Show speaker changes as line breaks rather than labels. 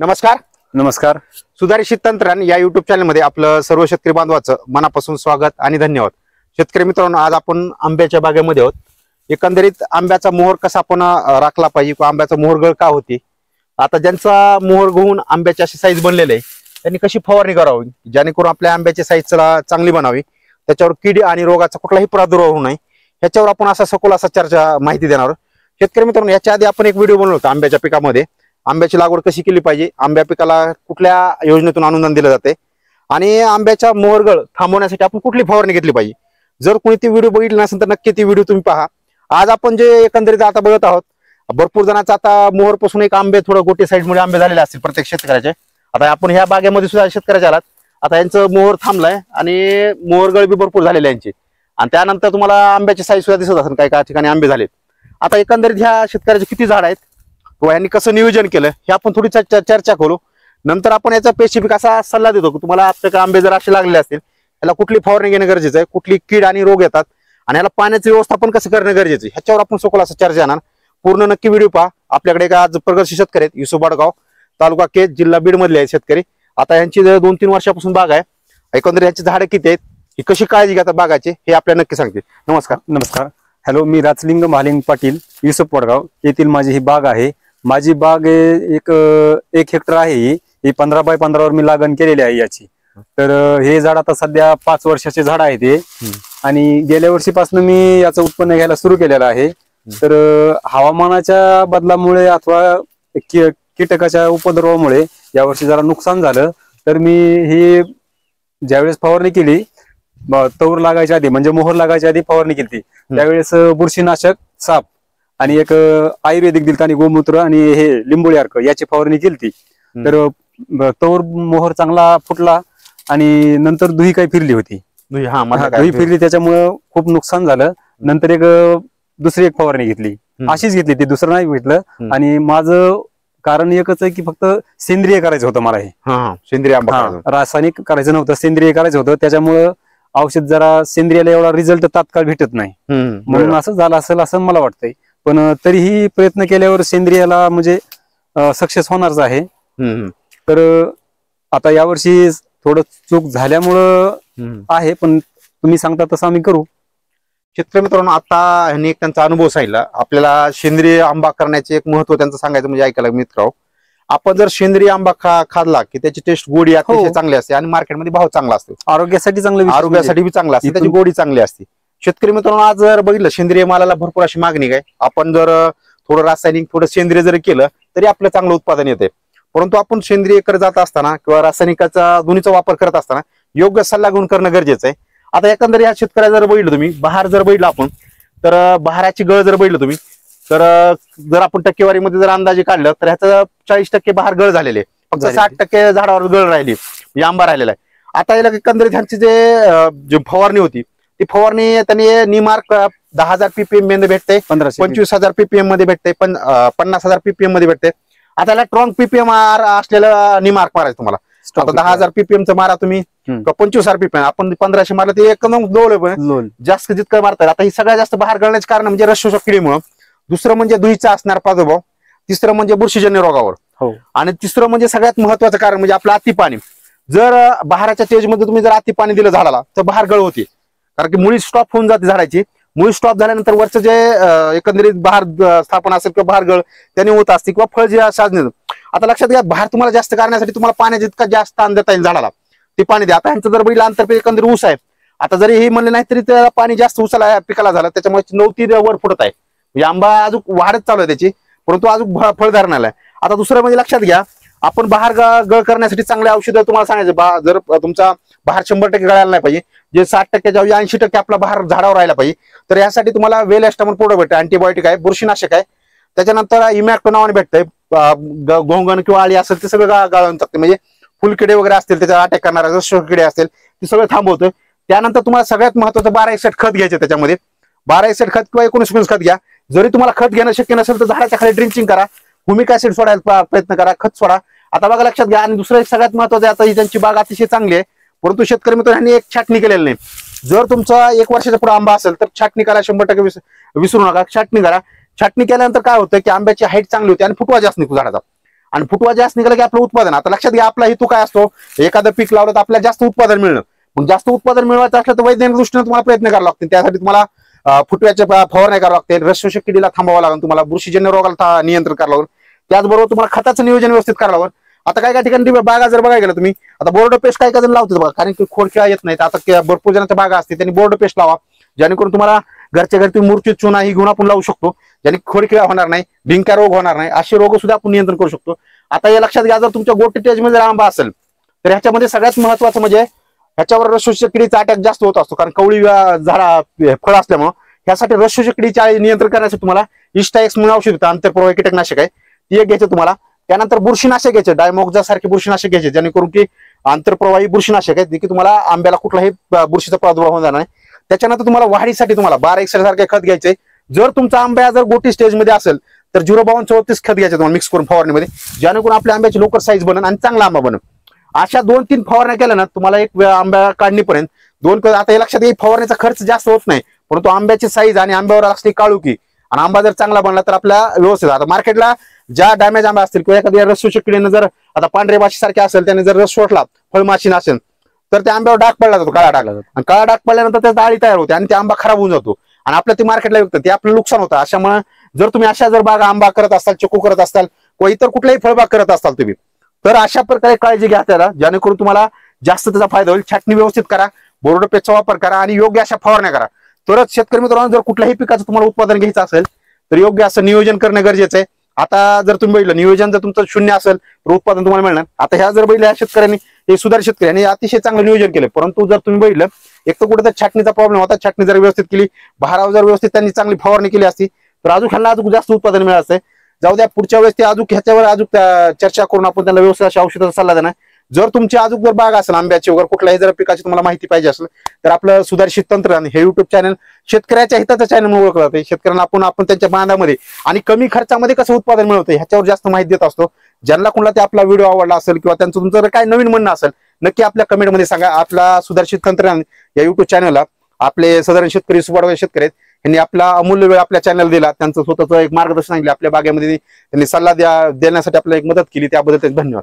नमस्कार.
नमस्कार.
सुधारित तंत्रज्ञान या युट्यूब चॅनलमध्ये आपलं सर्व शेतकरी बांधवाचं मनापासून स्वागत आणि धन्यवाद. शेतकरी मित्रांनो, आज आपण आंब्याच्या बागेमध्ये आहोत. एकंदरीत आंब्याचा मोहर कसा आपण राखला पाहिजे किंवा आंब्याचा मोहरगळ का होती, आता ज्यांचा मोहर गळून आंब्याची अशी साईज बनलेली आहे त्यांनी कशी फवारणी करावी जेणेकरून आपल्या आंब्याची साईज चांगली बनावी, त्याच्यावर कीड आणि रोगाचा कुठलाही प्रादुर्भाव होऊ नये, ह्याच्यावर आपण सखोल चर्चा माहिती देणार आहोत. शेतकरी मित्रांनो, याच्या आधी आपण एक व्हिडिओ बनवला होता आंब्याच्या पिकामध्ये. आंब्याची लागवड कशी केली पाहिजे, आंब्या पिकाला कुठल्या योजनेतून अनुदान दिलं जाते आणि आंब्याचा मोहरगळ थांबवण्यासाठी आपण कुठली फवारणी घेतली पाहिजे. जर कोणी ती व्हिडिओ बघितली नसेल तर नक्की ती व्हिडिओ तुम्ही पहा. आज आपण जे एकंदरीत आता बघत आहोत, भरपूर जणांचा आता मोहरपासून एक आंबे थोडं गोटी साईड मध्ये आंबे झालेले असतील प्रत्येक शेतकऱ्याचे. आता आपण ह्या बागेमध्ये सुद्धा शेतकऱ्याच्या आलात, आता यांचं मोहर थांबलाय आणि मोहरगळ बी भरपूर झालेले यांचे. आणि त्यानंतर तुम्हाला आंब्याची साईज सुद्धा दिसत असेल, काही ठिकाणी आंबे झालेत. आता एकंदरीत ह्या शेतकऱ्याचे किती झाड आहेत व यांनी कसं नियोजन केलं हे आपण थोडी चर्चा करू. नंतर आपण याचा स्पेसिफिक असा सल्ला देतो की तुम्हाला आपल्या आंबे जर असे लागले असतील याला कुठली फवारणी घेणं गरजेचं आहे, कुठली कीड आणि रोग येतात आणि याला पाण्याचं व्यवस्थापन कसं करणं गरजेचं आहे, ह्याच्यावर आपण सखोल चर्चा येणार. पूर्ण नक्की व्हिडिओ पहा. आपल्याकडे एक आज प्रगतशील शेतकरी आहेत, युसुफ बडगाव, तालुका केज, जिल्हा बीड मधले आहेत शेतकरी. आता यांची 2-3 वर्षापासून बाग आहे. एकंदरीत यांची झाडे किती आहेत, ही कशी काळजी घेतात बागाची, हे आपल्याला नक्की सांगते. नमस्कार.
नमस्कार. हॅलो, मी राजलिंग महालिंग पाटील, युसुफ बडगाव येथील माझी ही बाग आहे. माझी बाग एक हेक्टर आहे. ही 15 बाय 15 वर मी लागण केलेली आहे याची. तर हे झाड आता सध्या 5 वर्षाचे झाड आहे ते, आणि गेल्या वर्षीपासून मी याचं उत्पन्न घ्यायला सुरू केलेलं आहे. तर हवामानाच्या बदलामुळे अथवा कीटकाच्या उपद्रवामुळे यावर्षी जरा नुकसान झालं. तर मी ही ज्यावेळेस फवारणी केली, तौर लागायच्या आधी म्हणजे मोहर लागायच्या आधी फवारणी केली, त्यावेळेस बुरशीनाशक, साप आणि एक आयुर्वेदिक दिलता आणि गोमूत्र आणि हे लिंबोळी अर्क याची फवारणी केली. तर तौर मोहर चांगला फुटला आणि नंतर दुही काही फिरली होती. दुही फिरली, त्याच्यामुळं खूप नुकसान झालं. नंतर दुसरी एक फवारणी घेतली, अशीच घेतली, ती दुसरं नाही घेतलं. आणि माझं कारण एकच आहे की फक्त सेंद्रिय करायचं होतं मला. हे
सेंद्रिय
रासायनिक करायचं नव्हतं, सेंद्रिय करायचं होतं. त्याच्यामुळं औषध जरा सेंद्रियाला एवढा रिझल्ट तात्काळ भेटत नाही, म्हणून असं झालं असेल असं मला वाटतंय. पण तरीही प्रयत्न केल्यावर सेंद्रियाला म्हणजे सक्सेस होणारच आहे. तर आता यावर्षी थोडं चूक झाल्यामुळं आहे, पण तुम्ही सांगता तसं आम्ही करू.
शेतकरी मित्रांनो, आता ह्यांनी एक त्यांचा अनुभव सांगितला. आपल्याला सेंद्रिय आंबा करण्याचे एक महत्व त्यांचं सांगायचं म्हणजे ऐकायला मित्र, आपण जर सेंद्रिय आंबा खाल्ला की त्याची टेस्ट गोडी अतिशय चांगली असते आणि मार्केटमध्ये भाव चांगला असतो,
आरोग्यासाठी चांगलं,
आरोग्यासाठी बी चांगला असते, त्याची गोडी चांगली असते. शेतकरी मित्रांनो, आज जर बघितलं सेंद्रिय मालाला भरपूर अशी मागणी आहे. आपण जर थोडं रासायनिक थोडं सेंद्रिय जरी केलं तरी आपलं चांगलं उत्पादन येते. परंतु आपण सेंद्रिय करत जात असताना किंवा रासायनिकाचा दोन्हीचा वापर करत असताना योग्य सल्ला घेऊन करणं गरजेचं आहे. आता एकंदरीत या शेतकऱ्या जर बघितलं तुम्ही, बहार जर बघितलं आपण, तर बहाराची गळ जर बघितलं तुम्ही, तर जर आपण टक्केवारीमध्ये जर अंदाजे काढलं तर ह्याचं 40% बहार गळ झालेले, फक्त 60% झाडावर गळ राहिली, म्हणजे आंबा राहिलेला आहे. आता याला एकंदरीत ह्यांची जे फवारणी होती ती फवारणी त्यांनी निमार्क 10,000 ppm मध्ये भेटते, 25,000 ppm मध्ये भेटते, 50,000 ppm मध्ये भेटते. आता याला ट्रॉंग ppm असलेलं निमार्क मारायचं तुम्हाला. आता 10,000 ppm चं मारा तुम्ही, 25,000 ppm, आपण 1500 मारलं ते एकदम लोल जास्त जितकं मारतात. आता ही सगळ्यात जास्त बाहेर गळण्याचे कारण म्हणजे रसशोषक किडीमुळे, दुसरं म्हणजे दुहीचा असणार प्रादुर्भाव, तिसरं म्हणजे बुरशीजन्य रोगावर, आणि तिसरं म्हणजे सगळ्यात महत्वाचं कारण म्हणजे आपलं अति पाणी. जर बहाराच्या स्टेजमध्ये तुम्ही जर अति पाणी दिलं झाडाला तर बहार गळ होते, कारण की मुळी स्टॉप होऊन जाते झाडाची. मुळी स्टॉप झाल्यानंतर वरचं जे एकंदरीत बहार स्थापन असेल किंवा बहार गळ त्याने होत असते किंवा फळ जे साजणे. आता लक्षात घ्या, बहार तुम्हाला जास्त करण्यासाठी तुम्हाला पाण्याचा जितका जास्त ताण देता येईल झाडाला ते पाणी द्या. आता ह्यांचं जर बघितलं आंतरपीक एकंदरीत ऊस आहे, आता जरी हे म्हणले नाही तरी त्याला पाणी जास्त ऊसाला पिकाला झालं, त्याच्यामुळे 9 वर फुटत आहे, म्हणजे आंबा अजून वाढत चालू आहे त्याची, परंतु अजून फळधारणाला आहे. आता दुसरं म्हणजे लक्षात घ्या, आपण बहार गळ करण्यासाठी चांगले औषधं तुम्हाला सांगायचं, जर तुमचा बहार 100% गळायला नाही पाहिजे, जे 60% 80% आपला बहार झाडावर राहायला पाहिजे, तर यासाठी तुम्हाला वेल एस्टामोन प्रोडक्ट भेटते, अँटीबायोटिक आहे, बुरशीनाशक आहे, त्याच्यानंतर इमॅक्टो नावाने भेटतंय. घोंगण किंवा आळी असेल ते सगळं गाळून टाकते, म्हणजे फुलकिडे वगैरे असतील त्याच्या अटॅक करणारे रसशोषक किडे असतील ते सगळं थांबवतोय. त्यानंतर तुम्हाला सगळ्यात महत्वाचं 12 खत घ्यायचे, त्याच्यामध्ये 12 खत किंवा 19 खत घ्या. जरी तुम्हाला खत घेणं शक्य नसेल तर झाडाच्या खाली ड्रिंचिंग करा, हुमिक ऍसिड सोडायला प्रयत्न करा, खत सोडा. आता बघा लक्षात घ्या, आणि दुसरं एक सगळ्यात महत्वाचं, आता ही त्यांची बाग अतिशय चांगली आहे, परंतु शेतकरी मित्रांनी एक छाटणी केलेली नाही. जर तुमचा 1 वर्षाच्या पुढे आंबा असेल तर छाटणी करा, 100% विसरू नका, छाटणी करा. छाटणी केल्यानंतर काय होतं की आंब्याची हाईट चांगली होती आणि फुटवा जास्त निघतो झाडाचा. आणि फुटवा जास्त निघाला की आपलं उत्पादन. आता लक्षात घ्या, आपला हेतू काय असतो, एखादं पीक लावलं तर आपल्याला जास्त उत्पादन मिळणं. मग जास्त उत्पादन मिळवायचं असलं तर वैज्ञानिक दृष्टीने तुम्हाला प्रयत्न करावे लागतील. त्यासाठी तुम्हाला फुटव्याच्या फवारण्या करावं लागते, रस शोषक किडीला थांबावं लागेल, तुम्हाला बुरशीजन्य रोगाला नियंत्रण करावं लागेल. त्याचबरोबर तुम्हाला खताचं नियोजन व्यवस्थित करावं लागेल. आता काय काय ठिकाणी बागा जर बघायला गेलं तुम्ही, आता बोर्ड पेस्ट काय काय जण लावतात बघा, कारण की खोडकिळा येत नाहीत. आता भरपूर जणांच्या बागा असते, त्यांनी बोर्ड पेस्ट लावा, जेणेकरून तुम्हाला घरच्या घरी तुम्ही मूर्छित चुना ही घेऊन आपण लावू शकतो, ज्याने खोडकिळा होणार नाही, भिंका रोग होणार नाही, असे रोग सुद्धा आपण नियंत्रण करू शकतो. आता हे लक्षात घ्या, जर तुमच्या गोटी टेजमध्ये जर आंबा असेल तर ह्याच्यामध्ये सगळ्यात महत्वाचं म्हणजे ह्याच्यावर रसशोषक किडीचा अटॅक जास्त होत असतो, कारण कवळी झाडा फळ असल्यामुळे. ह्यासाठी रसशोषक किडीच्या नियंत्रण करण्यासाठी तुम्हाला इस्टाएक्स म्हणून औषध होतं, आंतरप्रवाही कीटकनाशक आहे, ती एक घ्यायचं तुम्हाला. त्यानंतर बुरशीनाशक घ्यायचे, डायमोक्झा सारखे बुरशीनाशक घ्यायचे, जेणेकरून की आंतरप्रवाही बुरशीनाशक आहे की तुम्हाला आंब्याला कुठलाही बुरशीचा प्रादुर्भाव होणार नाही. त्याच्यानंतर तुम्हाला वाढीसाठी तुम्हाला 12 सारखे खत घ्यायचे. जर तुमचा आंबा जर गोटी स्टेजमध्ये असेल तर 05234 खत घ्यायचे तुम्हाला मिक्स करून फवारणीमध्ये, जेणेकरून आपल्या आंब्याची लवकर साईज बनन आणि चांगला आंबा बनन. अशा 2-3 फवारण्या केल्या ना तुम्हाला एक आंब्या काढणीपर्यंत आता हे लक्षात घ्या, फवारण्याचा खर्च जास्त होत नाही, परंतु आंब्याची साईज आणि आंब्यावर असली काळुकी आणि आंबा जर चांगला बनला तर आपल्या व्यवस्थित. आता मार्केटला ज्या डॅमेज आंबा असतील किंवा एखाद्या रस शोषक किडीने जर आता पांढरे माशी सारखे असेल, त्याने जर रस शोषला, फळमाशी नसेल तर त्या आंब्यावर डाग पडला जातो, काळा डाग. आणि काळा डाग पडल्यानंतर त्या डाळी तयार होते आणि ते आंबा खराब होऊन जातो आणि आपल्या ते मार्केटला विकतात, ते आपलं नुकसान होतं. अशामुळे जर तुम्ही अशा जर बाग आंबा करत असाल, चिकू करत असाल किंवा इतर कुठल्याही फळबाग करत असाल तुम्ही, तर अशा प्रकारे काळजी घ्या त्याला, जेणेकरून तुम्हाला जास्त त्याचा फायदा होईल. छाटणी व्यवस्थित करा, बोर्ड पेस्टचा वापर करा आणि योग्य अशा फवारण्या करा. तरच शेतकरी मित्रांनो, जर कुठल्याही पिकाचं तुम्हाला उत्पादन घ्यायचं असेल तर योग्य असं नियोजन करणं गरजेचं आहे. आता जर तुम्ही बघितलं, नियोजन जर तुमचं शून्य असेल तर उत्पादन तुम्हाला मिळणार. आता ह्या जर बघितल्या शेतकऱ्यांनी, हे सुधारित शेतकऱ्यांनी अतिशय चांगलं नियोजन केलं, परंतु जर तुम्ही बघितलं एक तर कुठे तर छाटणीचा प्रॉब्लेम होता, छाटणी जर व्यवस्थित केली, बहारावर जर व्यवस्थित त्यांनी चांगली फवारणी केली असती तर अजून ह्यांना अजून जास्त उत्पादन मिळालं असतं. जाऊ द्या, पुढच्या वेळेस ते अजून ह्याच्यावर अजून चर्चा करून आपण त्यांना व्यवस्थित अशा औषधाचा सल्ला देणार. जर तुमची अजून जर बाग असेल आंब्याची वगैरे कुठल्याही जर पिकाची तुम्हाला माहिती पाहिजे असेल तर आपलं सुधारित तंत्रज्ञान हे युट्यूब चॅनल शेतकऱ्याच्या हिताचं चॅनल म्हणून ओळखलं जाते. शेतकऱ्यांना आपण त्यांच्या बांधामध्ये आणि कमी खर्चामध्ये कसं उत्पादन मिळवतं ह्याच्यावर जास्त माहिती देत असतो. ज्यांना कुणाला ते आपला व्हिडिओ आवडला असेल किंवा त्यांचं तुमचं जर काय नवीन म्हणणं असेल, नक्की आपल्या कमेंटमध्ये सांगा. आपला सुधारित तंत्रज्ञान या युट्यूब चॅनलला आपले साधारण शेतकरी सुपरवाईजर शेतकरी आहेत, यांनी आपला अमूल्य वेळ आपल्या चॅनल दिला, त्यांचं स्वतःचं एक मार्गदर्शन सांगितलं, आपल्या बागेमध्ये त्यांनी सल्ला देण्यासाठी आपल्याला एक मदत केली, त्याबद्दल धन्यवाद.